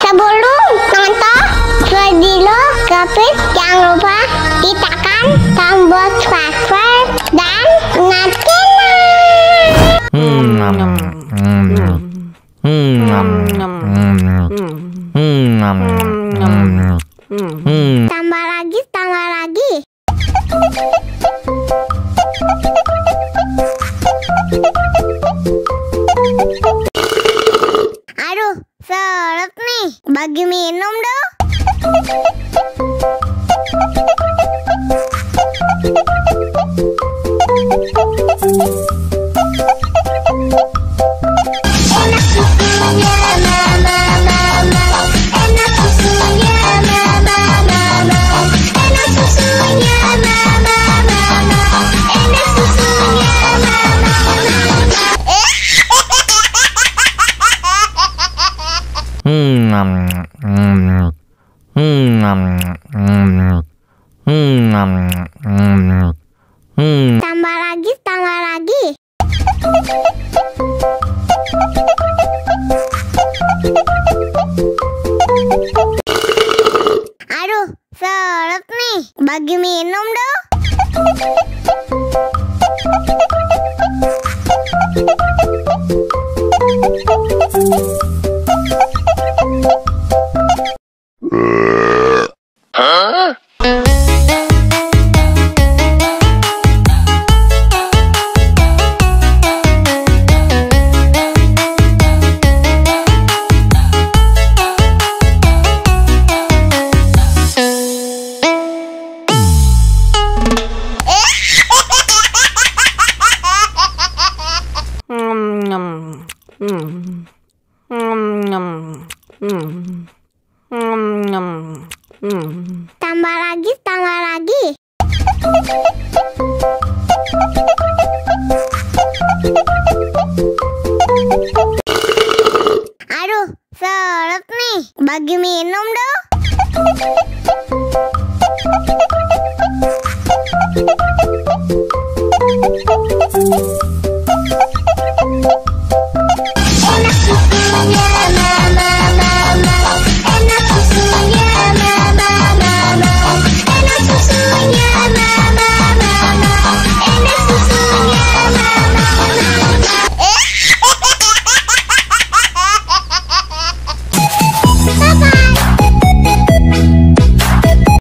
Sebelum nonton video Gapit, jangan lupa tekan tombol subscribe dan nyalakan. Tambah lagi, tambah lagi. Aduh, seret nih. Bagi minum dong. Enak susunya mama, enak susunya mama, enak susunya mama, enak susunya Tambah lagi, tambah lagi. Aduh, seret nih. Bagi minum dong. Tambah lagi, tambah lagi. Aduh, seret nih. Bagi minum dong.